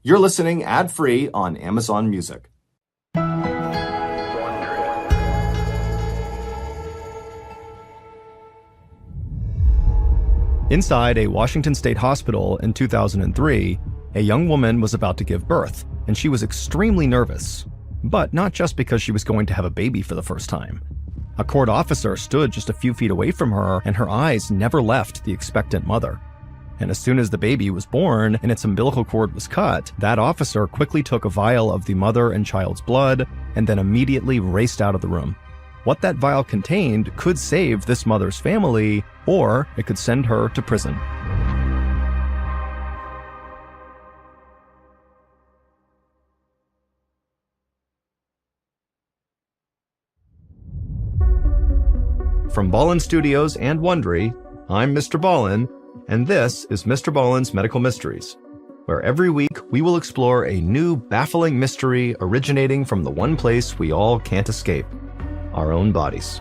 You're listening ad-free on Amazon Music. Inside a Washington State hospital in 2003, a young woman was about to give birth, and she was extremely nervous. But not just because she was going to have a baby for the first time. A court officer stood just a few feet away from her, and her eyes never left the expectant mother. And as soon as the baby was born and its umbilical cord was cut, that officer quickly took a vial of the mother and child's blood and then immediately raced out of the room. What that vial contained could save this mother's family, or it could send her to prison. From Ballen Studios and Wondery, I'm Mr. Ballen, and this is Mr. Ballen's Medical Mysteries, where every week we will explore a new baffling mystery originating from the one place we all can't escape, our own bodies.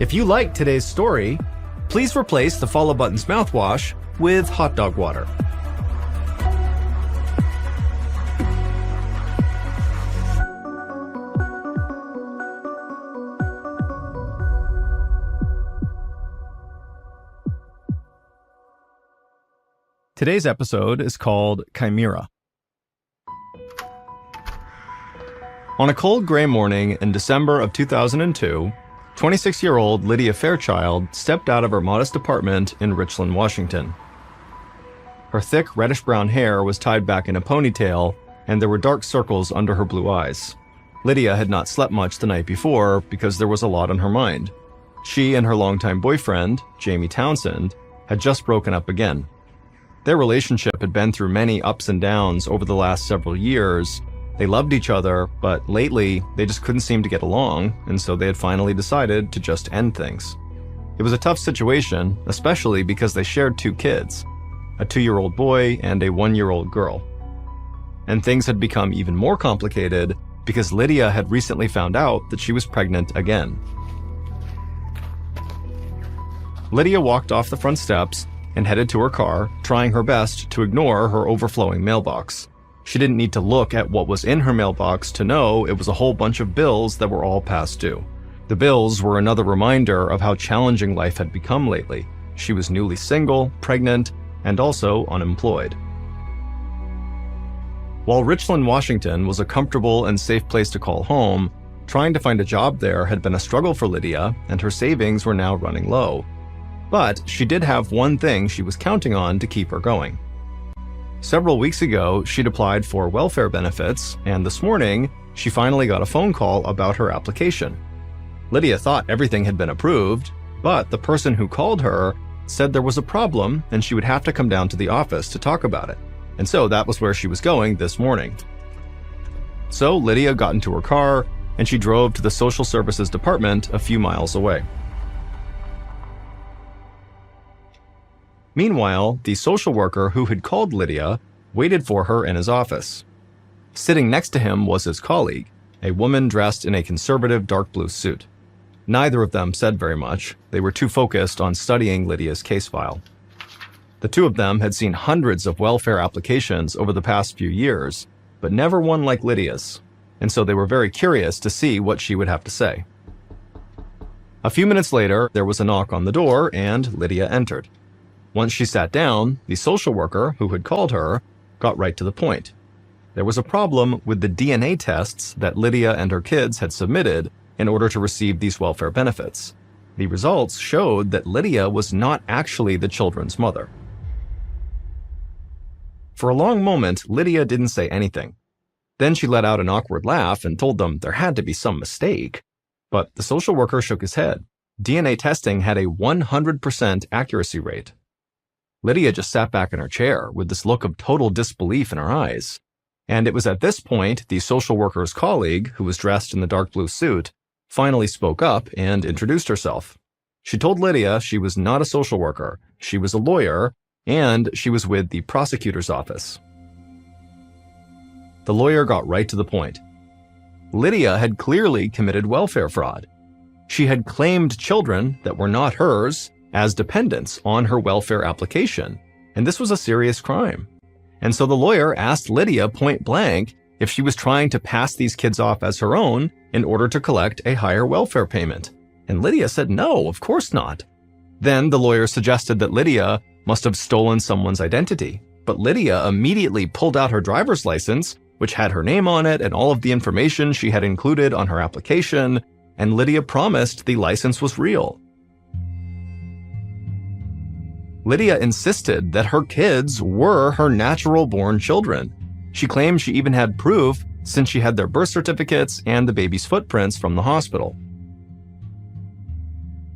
If you liked today's story, please replace the Follow Button's mouthwash with hot dog water. Today's episode is called Chimera. On a cold gray morning in December of 2002, 26-year-old Lydia Fairchild stepped out of her modest apartment in Richland, Washington. Her thick reddish-brown hair was tied back in a ponytail, and there were dark circles under her blue eyes. Lydia had not slept much the night before because there was a lot on her mind. She and her longtime boyfriend, Jamie Townsend, had just broken up again. Their relationship had been through many ups and downs over the last several years. They loved each other, but lately, they just couldn't seem to get along, and so they had finally decided to just end things. It was a tough situation, especially because they shared two kids, a 2-year-old boy and a 1-year-old girl. And things had become even more complicated because Lydia had recently found out that she was pregnant again. Lydia walked off the front steps and headed to her car, trying her best to ignore her overflowing mailbox. She didn't need to look at what was in her mailbox to know it was a whole bunch of bills that were all past due. The bills were another reminder of how challenging life had become lately. She was newly single, pregnant, and also unemployed. While Richland, Washington was a comfortable and safe place to call home, trying to find a job there had been a struggle for Lydia, and her savings were now running low. But she did have one thing she was counting on to keep her going. Several weeks ago, she'd applied for welfare benefits, and this morning, she finally got a phone call about her application. Lydia thought everything had been approved, but the person who called her said there was a problem and she would have to come down to the office to talk about it. And so that was where she was going this morning. So Lydia got into her car, and she drove to the social services department a few miles away. Meanwhile, the social worker who had called Lydia waited for her in his office. Sitting next to him was his colleague, a woman dressed in a conservative dark blue suit. Neither of them said very much. They were too focused on studying Lydia's case file. The two of them had seen hundreds of welfare applications over the past few years, but never one like Lydia's, and so they were very curious to see what she would have to say. A few minutes later, there was a knock on the door, and Lydia entered. Once she sat down, the social worker who had called her got right to the point. There was a problem with the DNA tests that Lydia and her kids had submitted in order to receive these welfare benefits. The results showed that Lydia was not actually the children's mother. For a long moment, Lydia didn't say anything. Then she let out an awkward laugh and told them there had to be some mistake. But the social worker shook his head. DNA testing had a 100% accuracy rate. Lydia just sat back in her chair with this look of total disbelief in her eyes. And it was at this point the social worker's colleague, who was dressed in the dark blue suit, finally spoke up and introduced herself. She told Lydia she was not a social worker, she was a lawyer, and she was with the prosecutor's office. The lawyer got right to the point. Lydia had clearly committed welfare fraud. She had claimed children that were not hers as dependents on her welfare application, and this was a serious crime. And so the lawyer asked Lydia point blank if she was trying to pass these kids off as her own in order to collect a higher welfare payment. And Lydia said no, of course not. Then the lawyer suggested that Lydia must have stolen someone's identity. But Lydia immediately pulled out her driver's license, which had her name on it and all of the information she had included on her application, and Lydia promised the license was real. Lydia insisted that her kids were her natural-born children. She claimed she even had proof since she had their birth certificates and the baby's footprints from the hospital.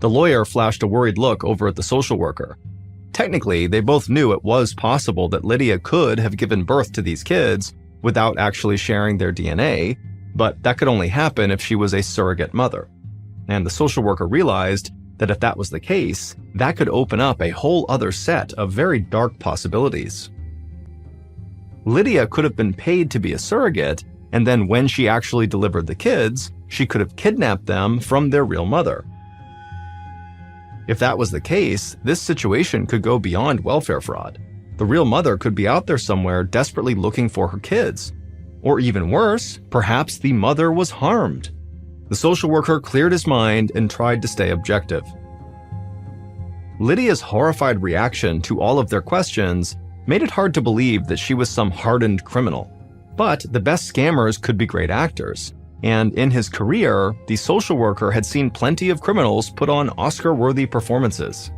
The lawyer flashed a worried look over at the social worker. Technically, they both knew it was possible that Lydia could have given birth to these kids without actually sharing their DNA, but that could only happen if she was a surrogate mother. And the social worker realized that if that was the case, that could open up a whole other set of very dark possibilities. Lydia could have been paid to be a surrogate, and then when she actually delivered the kids, she could have kidnapped them from their real mother. If that was the case, this situation could go beyond welfare fraud. The real mother could be out there somewhere desperately looking for her kids. Or even worse, perhaps the mother was harmed. The social worker cleared his mind and tried to stay objective. Lydia's horrified reaction to all of their questions made it hard to believe that she was some hardened criminal. But the best scammers could be great actors. And in his career, the social worker had seen plenty of criminals put on Oscar-worthy performances.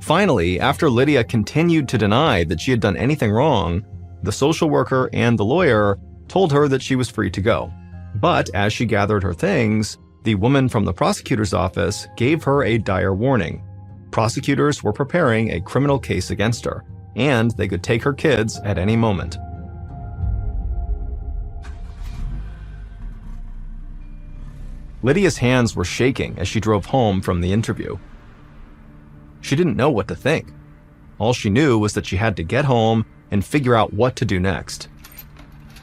Finally, after Lydia continued to deny that she had done anything wrong, the social worker and the lawyer told her that she was free to go. But as she gathered her things, the woman from the prosecutor's office gave her a dire warning. Prosecutors were preparing a criminal case against her, and they could take her kids at any moment. Lydia's hands were shaking as she drove home from the interview. She didn't know what to think. All she knew was that she had to get home and figure out what to do next.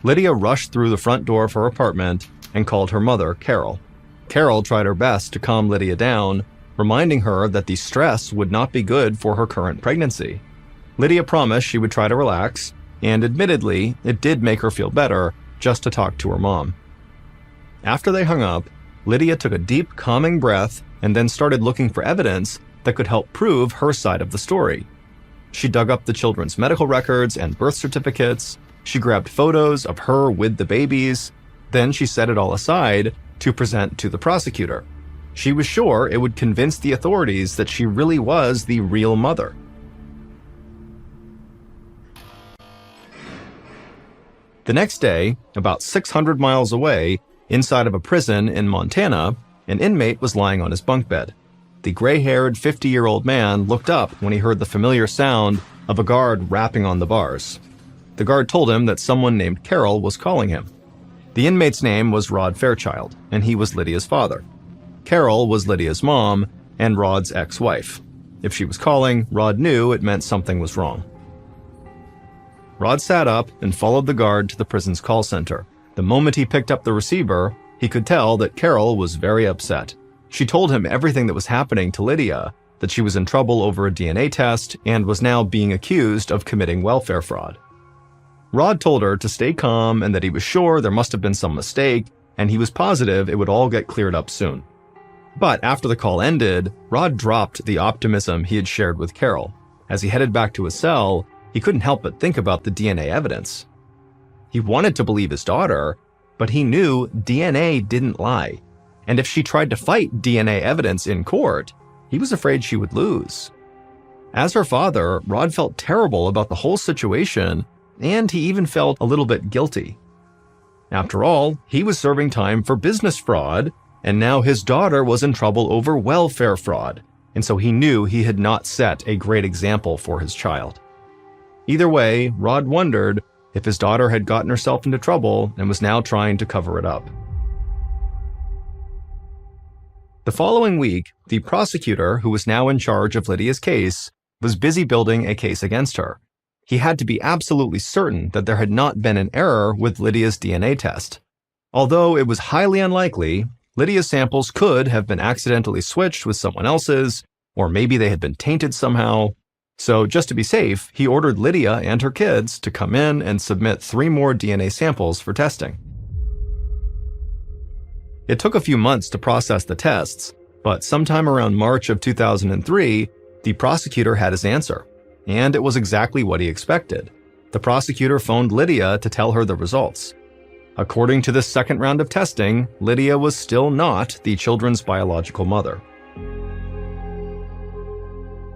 Lydia rushed through the front door of her apartment and called her mother, Carol. Carol tried her best to calm Lydia down, reminding her that the stress would not be good for her current pregnancy. Lydia promised she would try to relax, and admittedly, it did make her feel better just to talk to her mom. After they hung up, Lydia took a deep, calming breath and then started looking for evidence that could help prove her side of the story. She dug up the children's medical records and birth certificates. She grabbed photos of her with the babies. Then she set it all aside to present to the prosecutor. She was sure it would convince the authorities that she really was the real mother. The next day, about 600 miles away, inside of a prison in Montana, an inmate was lying on his bunk bed. The gray-haired 50-year-old man looked up when he heard the familiar sound of a guard rapping on the bars. The guard told him that someone named Carol was calling him. The inmate's name was Rod Fairchild, and he was Lydia's father. Carol was Lydia's mom and Rod's ex-wife. If she was calling, Rod knew it meant something was wrong. Rod sat up and followed the guard to the prison's call center. The moment he picked up the receiver, he could tell that Carol was very upset. She told him everything that was happening to Lydia, that she was in trouble over a DNA test and was now being accused of committing welfare fraud. Rod told her to stay calm and that he was sure there must have been some mistake, and he was positive it would all get cleared up soon. But after the call ended, Rod dropped the optimism he had shared with Carol. As he headed back to his cell, he couldn't help but think about the DNA evidence. He wanted to believe his daughter, but he knew DNA didn't lie. And if she tried to fight DNA evidence in court, he was afraid she would lose. As her father, Rod felt terrible about the whole situation, and he even felt a little bit guilty. After all, he was serving time for business fraud, and now his daughter was in trouble over welfare fraud, and so he knew he had not set a great example for his child. Either way, Rod wondered if his daughter had gotten herself into trouble and was now trying to cover it up. The following week, the prosecutor, who was now in charge of Lydia's case, was busy building a case against her. He had to be absolutely certain that there had not been an error with Lydia's DNA test. Although it was highly unlikely, Lydia's samples could have been accidentally switched with someone else's, or maybe they had been tainted somehow. So just to be safe, he ordered Lydia and her kids to come in and submit 3 more DNA samples for testing. It took a few months to process the tests, but sometime around March of 2003, the prosecutor had his answer, and it was exactly what he expected. The prosecutor phoned Lydia to tell her the results. According to this second round of testing, Lydia was still not the children's biological mother.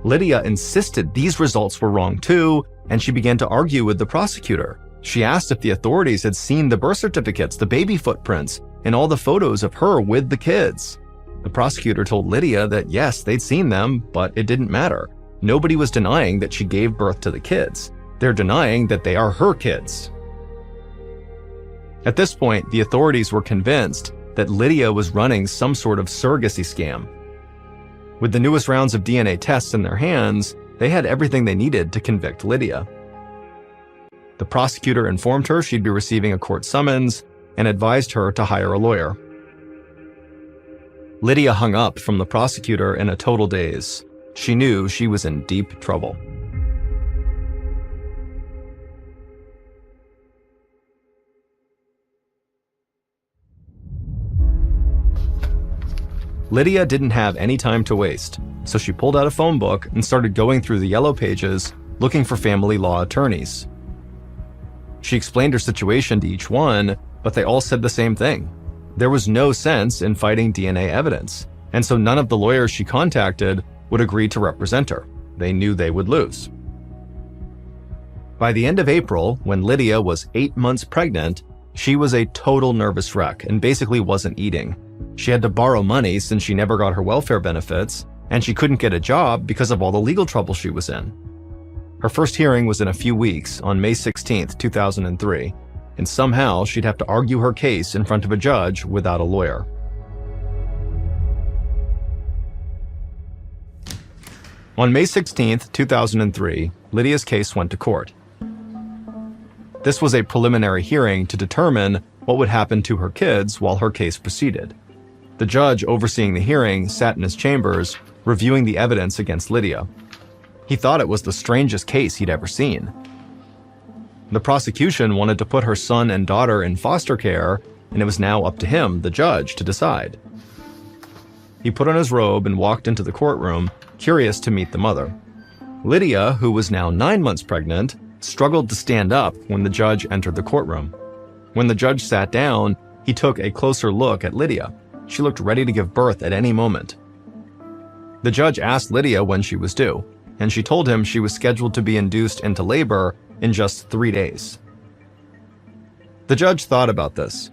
Lydia insisted these results were wrong too, and she began to argue with the prosecutor. She asked if the authorities had seen the birth certificates, the baby footprints, and all the photos of her with the kids. The prosecutor told Lydia that yes, they'd seen them, but it didn't matter. Nobody was denying that she gave birth to the kids. They're denying that they are her kids. At this point, the authorities were convinced that Lydia was running some sort of surrogacy scam. With the newest rounds of DNA tests in their hands, they had everything they needed to convict Lydia. The prosecutor informed her she'd be receiving a court summons and advised her to hire a lawyer. Lydia hung up from the prosecutor in a total daze. She knew she was in deep trouble. Lydia didn't have any time to waste, so she pulled out a phone book and started going through the yellow pages looking for family law attorneys. She explained her situation to each one, but they all said the same thing. There was no sense in fighting DNA evidence, and so none of the lawyers she contacted would agree to represent her. They knew they would lose. By the end of April, when Lydia was 8 months pregnant, she was a total nervous wreck and basically wasn't eating. She had to borrow money since she never got her welfare benefits, and she couldn't get a job because of all the legal trouble she was in. Her first hearing was in a few weeks, on May 16, 2003, and somehow she'd have to argue her case in front of a judge without a lawyer. On May 16, 2003, Lydia's case went to court. This was a preliminary hearing to determine what would happen to her kids while her case proceeded. The judge overseeing the hearing sat in his chambers, reviewing the evidence against Lydia. He thought it was the strangest case he'd ever seen. The prosecution wanted to put her son and daughter in foster care, and it was now up to him, the judge, to decide. He put on his robe and walked into the courtroom, curious to meet the mother. Lydia, who was now 9 months pregnant, struggled to stand up when the judge entered the courtroom. When the judge sat down, he took a closer look at Lydia. She looked ready to give birth at any moment. The judge asked Lydia when she was due, and she told him she was scheduled to be induced into labor in just 3 days. The judge thought about this.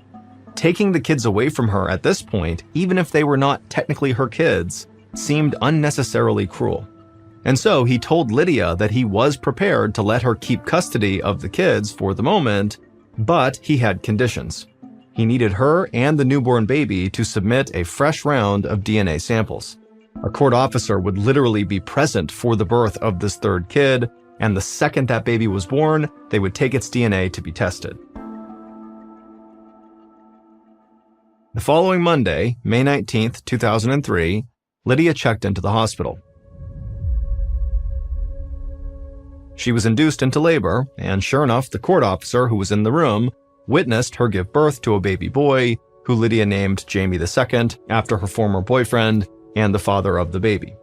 Taking the kids away from her at this point, even if they were not technically her kids, seemed unnecessarily cruel. And so he told Lydia that he was prepared to let her keep custody of the kids for the moment, but he had conditions. He needed her and the newborn baby to submit a fresh round of DNA samples. A court officer would literally be present for the birth of this third kid, and the second that baby was born, they would take its DNA to be tested. The following Monday, May 19, 2003, Lydia checked into the hospital. She was induced into labor, and sure enough, the court officer who was in the room witnessed her give birth to a baby boy, who Lydia named Jamie II after her former boyfriend and the father of the baby.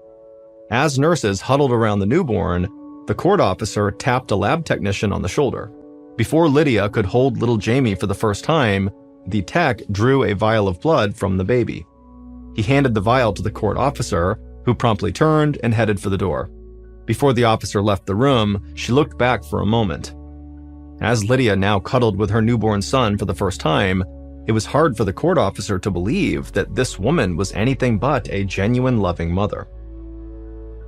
As nurses huddled around the newborn, the court officer tapped a lab technician on the shoulder. Before Lydia could hold little Jamie for the first time, the tech drew a vial of blood from the baby. He handed the vial to the court officer, who promptly turned and headed for the door. Before the officer left the room, she looked back for a moment. As Lydia now cuddled with her newborn son for the first time, it was hard for the court officer to believe that this woman was anything but a genuine loving mother.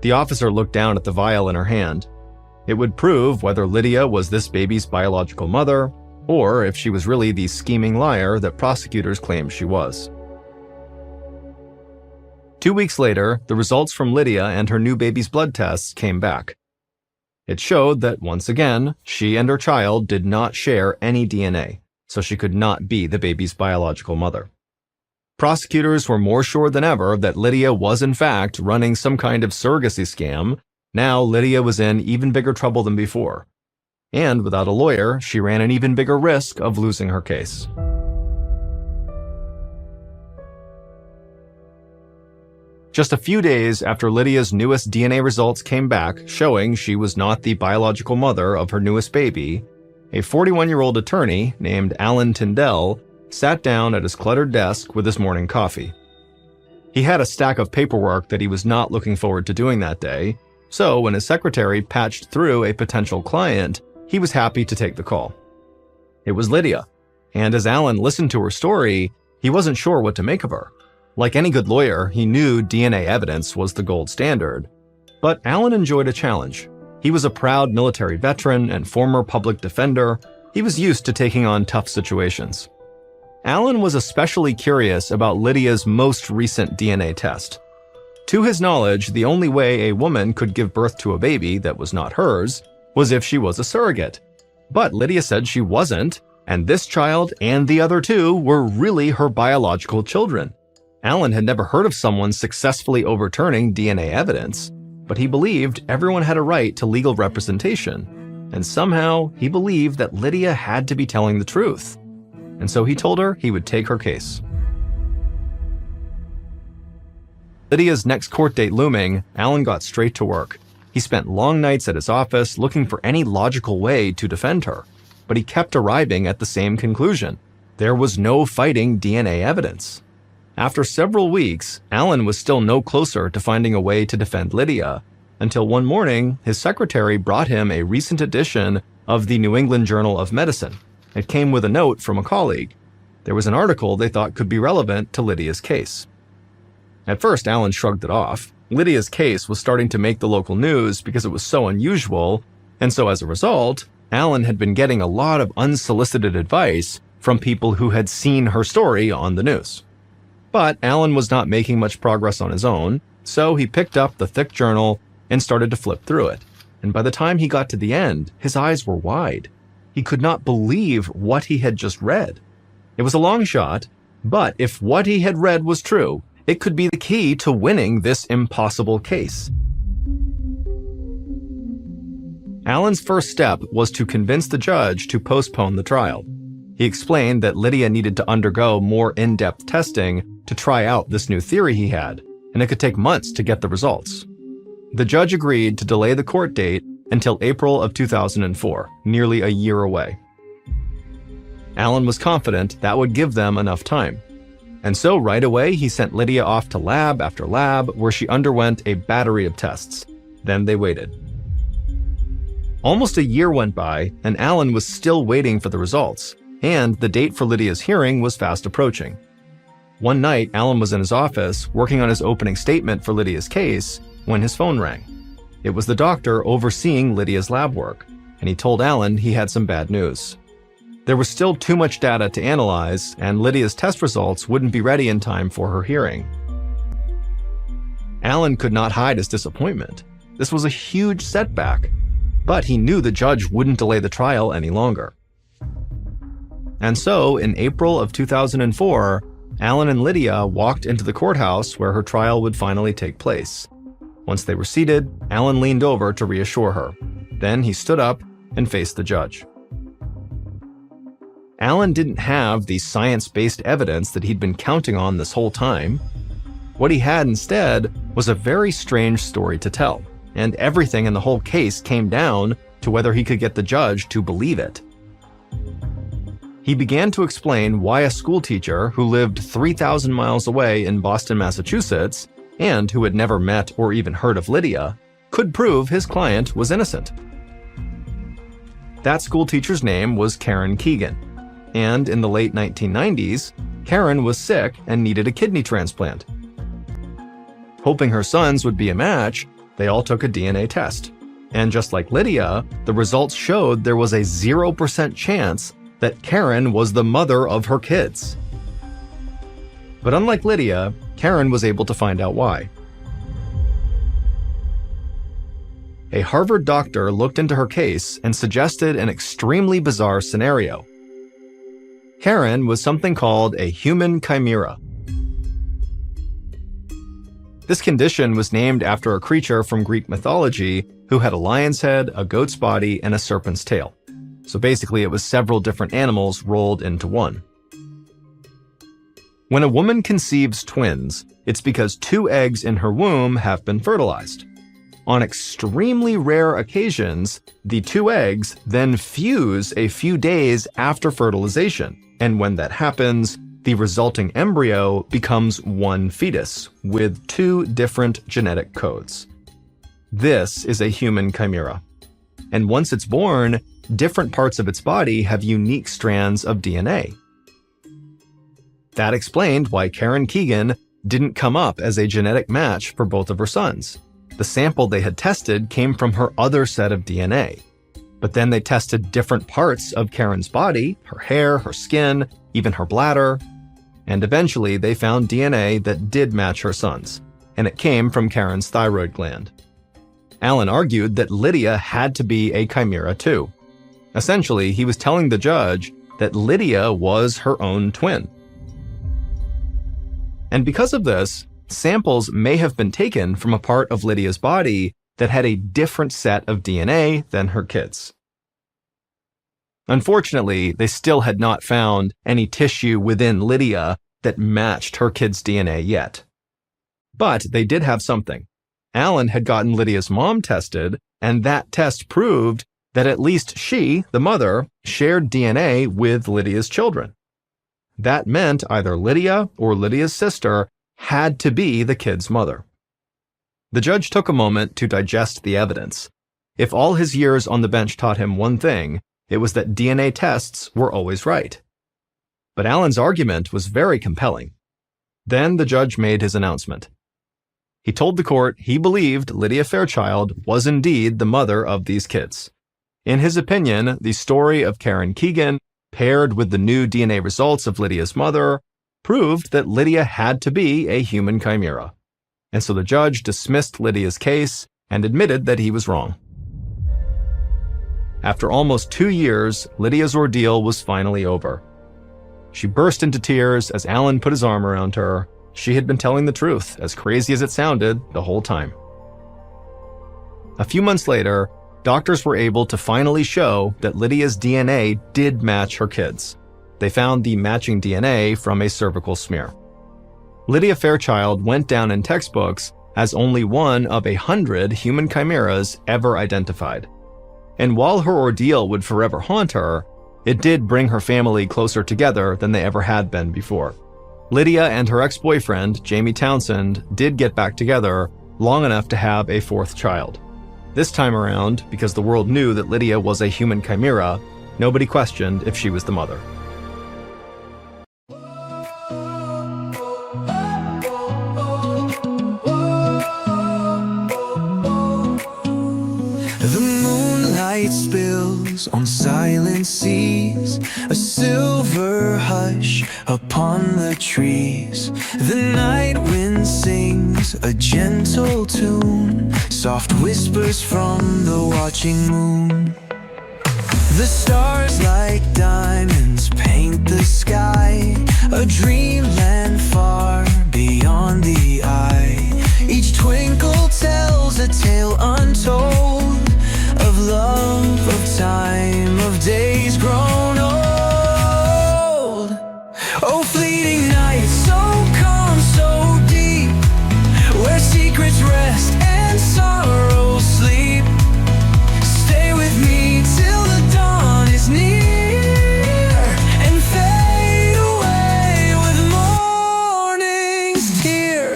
The officer looked down at the vial in her hand. It would prove whether Lydia was this baby's biological mother, or if she was really the scheming liar that prosecutors claimed she was. 2 weeks later, the results from Lydia and her new baby's blood tests came back. It showed that, once again, she and her child did not share any DNA, so she could not be the baby's biological mother. Prosecutors were more sure than ever that Lydia was in fact running some kind of surrogacy scam, Now Lydia was in even bigger trouble than before. And without a lawyer, she ran an even bigger risk of losing her case. Just a few days after Lydia's newest DNA results came back showing she was not the biological mother of her newest baby, a 41-year-old attorney named Alan Tyndall sat down at his cluttered desk with his morning coffee. He had a stack of paperwork that he was not looking forward to doing that day, so when his secretary patched through a potential client, he was happy to take the call. It was Lydia, and as Alan listened to her story, he wasn't sure what to make of her. Like any good lawyer, he knew DNA evidence was the gold standard. But Alan enjoyed a challenge. He was a proud military veteran and former public defender. He was used to taking on tough situations. Alan was especially curious about Lydia's most recent DNA test. To his knowledge, the only way a woman could give birth to a baby that was not hers was if she was a surrogate. But Lydia said she wasn't, and this child and the other two were really her biological children. Alan had never heard of someone successfully overturning DNA evidence, but he believed everyone had a right to legal representation, and somehow he believed that Lydia had to be telling the truth. And so he told her he would take her case. Lydia's next court date looming, Alan got straight to work. He spent long nights at his office looking for any logical way to defend her, but he kept arriving at the same conclusion. There was no fighting DNA evidence. After several weeks, Alan was still no closer to finding a way to defend Lydia, until one morning, his secretary brought him a recent edition of the New England Journal of Medicine. It came with a note from a colleague. There was an article they thought could be relevant to Lydia's case. At first, Alan shrugged it off. Lydia's case was starting to make the local news because it was so unusual, and so as a result, Alan had been getting a lot of unsolicited advice from people who had seen her story on the news. But Alan was not making much progress on his own, so he picked up the thick journal and started to flip through it. And by the time he got to the end, his eyes were wide. He could not believe what he had just read. It was a long shot, but if what he had read was true, it could be the key to winning this impossible case. Alan's first step was to convince the judge to postpone the trial. He explained that Lydia needed to undergo more in-depth testing to try out this new theory he had, and it could take months to get the results. The judge agreed to delay the court date until April of 2004, nearly a year away. Alan was confident that would give them enough time. And so right away, he sent Lydia off to lab after lab where she underwent a battery of tests. Then they waited. Almost a year went by, and Alan was still waiting for the results, and the date for Lydia's hearing was fast approaching. One night, Alan was in his office working on his opening statement for Lydia's case when his phone rang. It was the doctor overseeing Lydia's lab work, and he told Alan he had some bad news. There was still too much data to analyze, and Lydia's test results wouldn't be ready in time for her hearing. Alan could not hide his disappointment. This was a huge setback, but he knew the judge wouldn't delay the trial any longer. And so, in April of 2004, Alan and Lydia walked into the courthouse where her trial would finally take place. Once they were seated, Alan leaned over to reassure her. Then he stood up and faced the judge. Alan didn't have the science-based evidence that he'd been counting on this whole time. What he had instead was a very strange story to tell, and everything in the whole case came down to whether he could get the judge to believe it. He began to explain why a schoolteacher who lived 3,000 miles away in Boston, Massachusetts, and who had never met or even heard of Lydia, could prove his client was innocent. That schoolteacher's name was Karen Keegan, and in the late 1990s, Karen was sick and needed a kidney transplant. Hoping her sons would be a match, they all took a DNA test. And just like Lydia, the results showed there was a 0% chance that Karen was the mother of her kids. But unlike Lydia, Karen was able to find out why. A Harvard doctor looked into her case and suggested an extremely bizarre scenario. Karen was something called a human chimera. This condition was named after a creature from Greek mythology who had a lion's head, a goat's body, and a serpent's tail. So basically, it was several different animals rolled into one. When a woman conceives twins, it's because 2 eggs in her womb have been fertilized. On extremely rare occasions, the 2 eggs then fuse a few days after fertilization, and when that happens, the resulting embryo becomes one fetus with 2 different genetic codes. This is a human chimera. And once it's born, different parts of its body have unique strands of DNA. That explained why Karen Keegan didn't come up as a genetic match for both of her sons. The sample they had tested came from her other set of DNA. But then they tested different parts of Karen's body, her hair, her skin, even her bladder, and eventually they found DNA that did match her sons, and it came from Karen's thyroid gland. Allen argued that Lydia had to be a chimera too. Essentially, he was telling the judge that Lydia was her own twin. And because of this, samples may have been taken from a part of Lydia's body that had a different set of DNA than her kids. Unfortunately, they still had not found any tissue within Lydia that matched her kids' DNA yet. But they did have something. Allen had gotten Lydia's mom tested, and that test proved that at least she, the mother, shared DNA with Lydia's children. That meant either Lydia or Lydia's sister had to be the kid's mother. The judge took a moment to digest the evidence. If all his years on the bench taught him one thing, it was that DNA tests were always right. But Allen's argument was very compelling. Then the judge made his announcement. He told the court he believed Lydia Fairchild was indeed the mother of these kids. In his opinion, the story of Karen Keegan, paired with the new DNA results of Lydia's mother, proved that Lydia had to be a human chimera. And so the judge dismissed Lydia's case and admitted that he was wrong. After almost 2 years, Lydia's ordeal was finally over. She burst into tears as Allen put his arm around her. She had been telling the truth, as crazy as it sounded, the whole time. A few months later, doctors were able to finally show that Lydia's DNA did match her kids. They found the matching DNA from a cervical smear. Lydia Fairchild went down in textbooks as only one of 100 human chimeras ever identified. And while her ordeal would forever haunt her, it did bring her family closer together than they ever had been before. Lydia and her ex-boyfriend, Jamie Townsend, did get back together long enough to have a 4th child. This time around, because the world knew that Lydia was a human chimera, nobody questioned if she was the mother. The moonlight spills on silent seas, a silver hush upon the trees. The night wind sings a gentle tune, soft whispers from the watching moon. The stars like diamonds paint the sky, a dreamland far beyond the eye. Each twinkle tells a tale untold of love, of time, of days grown old. Oh, fleeting night, so calm, so deep, where secrets rest and sorrows sleep. Stay with me till the dawn is near, and fade away with morning's tear.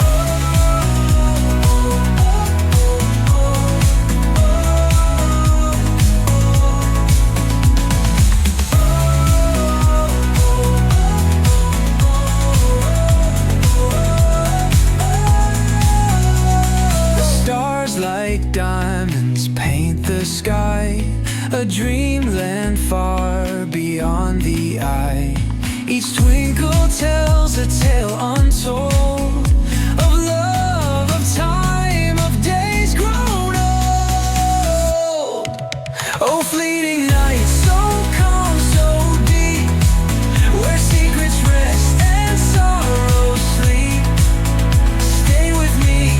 Like diamonds paint the sky, a dreamland far beyond the eye. Each twinkle tells a tale untold of love, of time, of days grown old. Oh, fleeting night, so calm, so deep, where secrets rest and sorrows sleep. Stay with me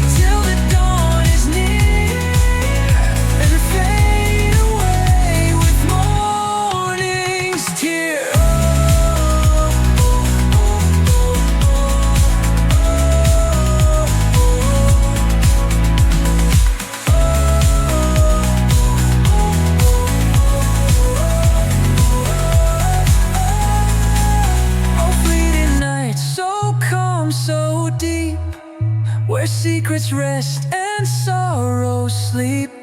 deep, where secrets rest and sorrows sleep.